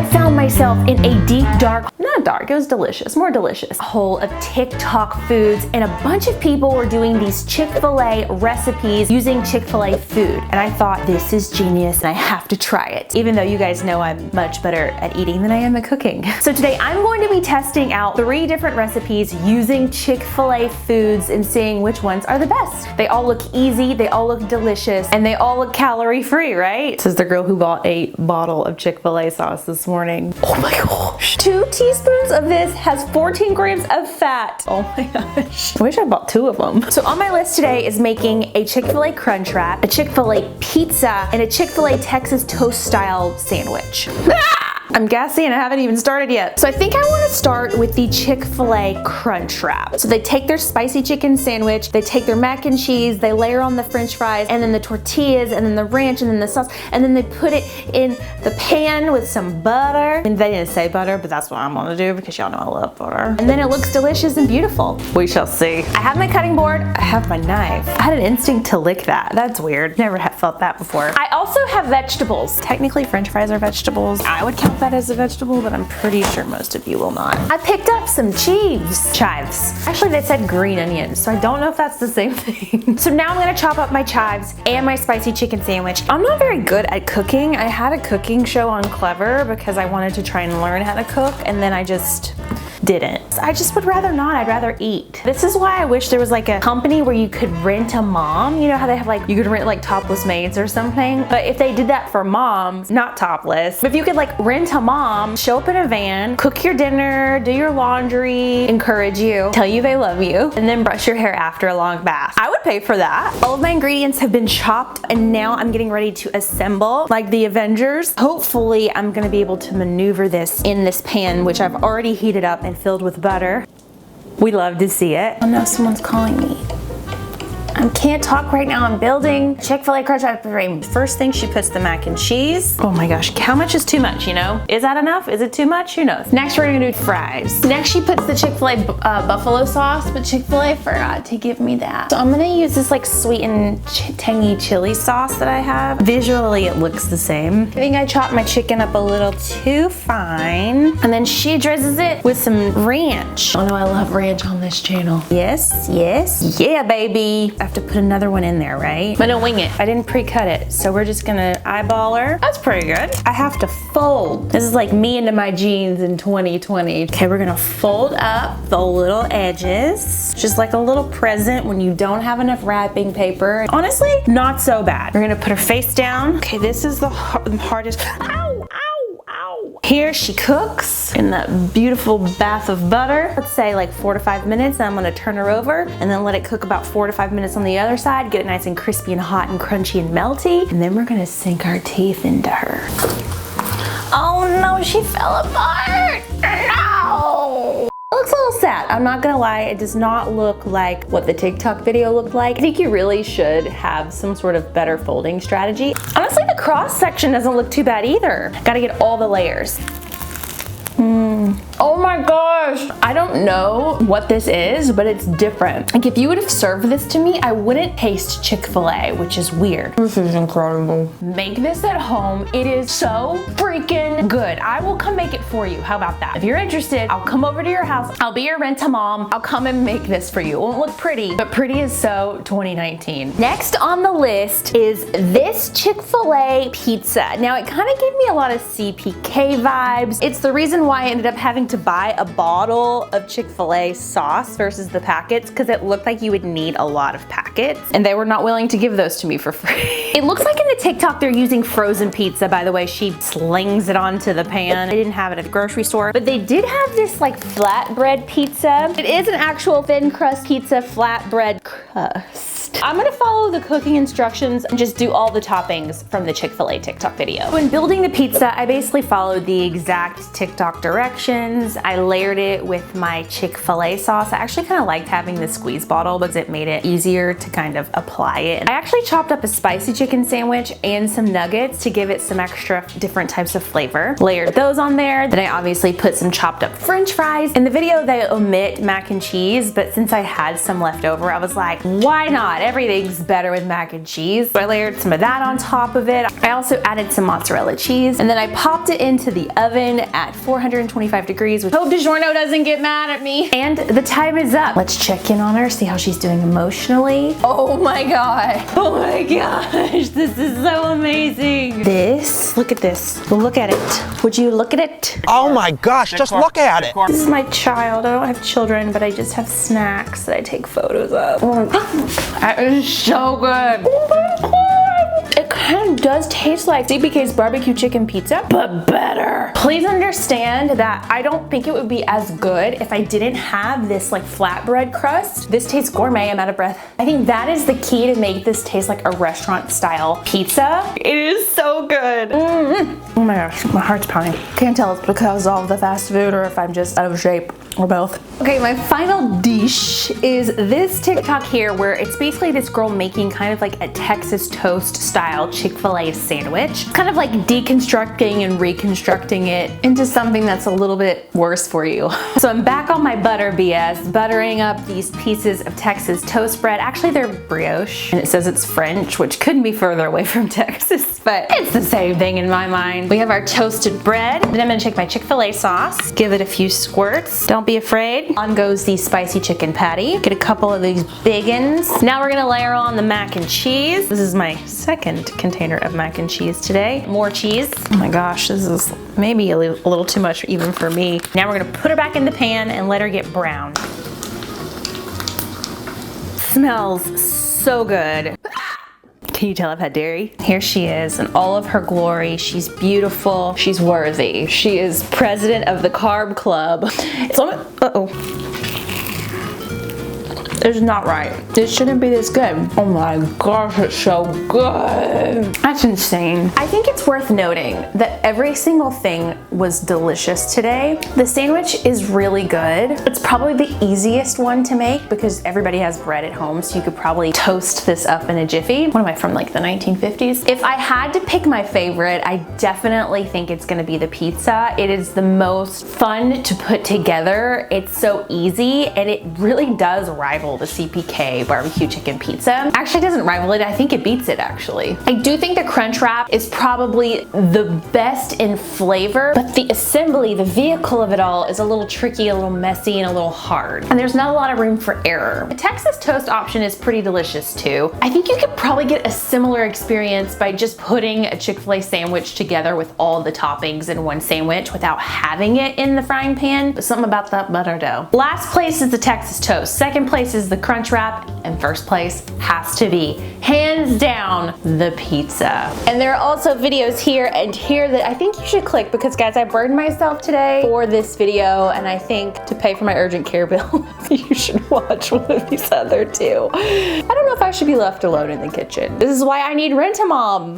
I found myself in a deep, dark, not dark, it was delicious, more delicious, hole of TikTok foods, and a bunch of people were doing these Chick-fil-A recipes using Chick-fil-A food. And I thought, this is genius and I have to try it. Even though you guys know I'm much better at eating than I am at cooking. So today I'm going to be testing out 3 different recipes using Chick-fil-A foods and seeing which ones are the best. They all look easy, they all look delicious, and they all look calorie free, right? This is the girl who bought a bottle of Chick-fil-A sauce this morning. Oh my gosh. 2 teaspoons of this has 14 grams of fat. Oh my gosh. I wish I bought 2 of them. So on my list today is making a ChickFilA Crunchwrap, a ChickFilA Pizza, and a Chick-fil-A Texas Toast Style sandwich. I'm gassy and I haven't even started yet. So I think I want to start with the Chick-fil-A Crunchwrap. So they take their spicy chicken sandwich, they take their mac and cheese, they layer on the french fries, and then the tortillas, and then the ranch, and then the sauce, and then they put it in the pan with some butter. And they didn't say butter, but that's what I'm gonna do because y'all know I love butter. And then it looks delicious and beautiful. We shall see. I have my cutting board, I have my knife. I had an instinct to lick that. That's weird. Never have felt that before. I also have vegetables. Technically french fries are vegetables. I would count that as a vegetable, but I'm pretty sure most of you will not. I picked up some chives. Actually, they said green onions, so I don't know if that's the same thing. So now I'm gonna chop up my chives and my spicy chicken sandwich. I'm not very good at cooking. I had a cooking show on Clever because I wanted to try and learn how to cook, and then I just didn't. I just would rather not. I'd rather eat. This is why I wish there was like a company where you could rent a mom. You know how they have like, you could rent like topless maids or something? But if they did that for moms, not topless, but if you could like rent a mom, show up in a van, cook your dinner, do your laundry, encourage you, tell you they love you, and then brush your hair after a long bath. I would pay for that. All of my ingredients have been chopped and now I'm getting ready to assemble like the Avengers. Hopefully I'm gonna be able to maneuver this in this pan, which I've already heated up and filled with butter. We love to see it. Oh no, someone's calling me. I can't talk right now, I'm building Chick-fil-A Crunchwrap. First thing, she puts the mac and cheese. Oh my gosh, how much is too much, you know? Is that enough? Is it too much? Who knows? Next, we're gonna do fries. Next, she puts the Chick-fil-A buffalo sauce, but Chick-fil-A forgot to give me that. So I'm gonna use this like sweet and tangy chili sauce that I have. Visually, it looks the same. I think I chopped my chicken up a little too fine. And then she drizzles it with some ranch. Oh no, I love ranch on this channel. Yes, yes, yeah, baby. I have to put another one in there, right? I'm gonna wing it. I didn't pre-cut it, so we're just gonna eyeball her. That's pretty good. I have to fold. This is like me into my jeans in 2020. Okay, we're gonna fold up the little edges. Just like a little present when you don't have enough wrapping paper. Honestly, not so bad. We're gonna put her face down. Okay, this is the hardest. Ow, ow, ow. Here she cooks in that beautiful bath of butter. Let's say like 4 to 5 minutes, and I'm gonna turn her over and then let it cook about 4 to 5 minutes on the other side, get it nice and crispy and hot and crunchy and melty, and then we're gonna sink our teeth into her. Oh no, she fell apart! No! It looks a little sad. I'm not gonna lie, it does not look like what the TikTok video looked like. I think you really should have some sort of better folding strategy. Honestly, the cross section doesn't look too bad either. Gotta get all the layers. Oh my gosh. I don't know what this is, but it's different. Like if you would have served this to me, I wouldn't taste Chick-fil-A, which is weird. This is incredible. Make this at home. It is so freaking good. I will come make it for you. How about that? If you're interested, I'll come over to your house. I'll be your rent-a-mom. I'll come and make this for you. It won't look pretty, but pretty is so 2019. Next on the list is this Chick-fil-A pizza. Now it kind of gave me a lot of CPK vibes. It's the reason why I ended up having to buy a bottle of Chick-fil-A sauce versus the packets because it looked like you would need a lot of packets and they were not willing to give those to me for free. It looks like in the TikTok they're using frozen pizza, by the way. She slings it onto the pan. They didn't have it at the grocery store, but they did have this like flatbread pizza. It is an actual thin crust pizza, flatbread crust. I'm gonna follow the cooking instructions and just do all the toppings from the Chick-fil-A TikTok video. When building the pizza, I basically followed the exact TikTok directions. I layered it with my Chick-fil-A sauce. I actually kind of liked having the squeeze bottle because it made it easier to kind of apply it. I actually chopped up a spicy chicken sandwich and some nuggets to give it some extra different types of flavor. Layered those on there. Then I obviously put some chopped up french fries. In the video, they omit mac and cheese, but since I had some left over, I was like, why not? God, everything's better with mac and cheese. So I layered some of that on top of it. I also added some mozzarella cheese, and then I popped it into the oven at 425 degrees. Hope DiGiorno doesn't get mad at me. And the time is up. Let's check in on her, see how she's doing emotionally. Oh my God. Oh my gosh, this is so amazing. This, look at this. Look at it. Would you look at it? Oh my gosh, just look at it. This is my child. I don't have children, but I just have snacks that I take photos of. That is so good. Oh my God. It kind of does taste like CPK's barbecue chicken pizza, but better. Please understand that I don't think it would be as good if I didn't have this like flatbread crust. This tastes gourmet. I'm out of breath. I think that is the key to make this taste like a restaurant style pizza. It is so good. Oh my gosh, my heart's pounding. Can't tell if it's because of all the fast food or if I'm just out of shape or both. Okay, my final dish is this TikTok here where it's basically this girl making kind of like a Texas toast style Chick-fil-A sandwich. Kind of like deconstructing and reconstructing it into something that's a little bit worse for you. So I'm back on my butter BS, buttering up these pieces of Texas toast bread. Actually, they're brioche, and it says it's French, which couldn't be further away from Texas, but it's the same thing in my mind. We have our toasted bread. Then I'm gonna take my Chick-fil-A sauce, give it a few squirts. Don't be afraid. On goes the spicy chicken patty. Get a couple of these big uns. Now we're gonna layer on the mac and cheese. This is my second container of mac and cheese today. More cheese. Oh my gosh, this is maybe a little too much even for me. Now we're gonna put her back in the pan and let her get brown. Smells so good. Can you tell I've had dairy? Here she is in all of her glory. She's beautiful. She's worthy. She is president of the Carb Club. Uh-oh. It's not right. This shouldn't be this good. Oh my gosh, it's so good. That's insane. I think it's worth noting that every single thing was delicious today. The sandwich is really good. It's probably the easiest one to make because everybody has bread at home, so you could probably toast this up in a jiffy. What am I, from like the 1950s? If I had to pick my favorite, I definitely think it's gonna be the pizza. It is the most fun to put together. It's so easy, and it really does rival the CPK barbecue chicken pizza. Actually, it doesn't rival it. I think it beats it, actually. I do think the crunch wrap is probably the best in flavor, but the assembly, the vehicle of it all, is a little tricky, a little messy, and a little hard. And there's not a lot of room for error. The Texas toast option is pretty delicious too. I think you could probably get a similar experience by just putting a Chick-fil-A sandwich together with all the toppings in one sandwich without having it in the frying pan. But something about that butter dough. Last place is the Texas toast. Second place is the crunch wrap, and first place has to be, hands down, the pizza. And there are also videos here and here that I think you should click because, guys, I burned myself today for this video, and I think to pay for my urgent care bill, you should watch one of these other two. I don't know if I should be left alone in the kitchen. This is why I need Rent-A-Mom.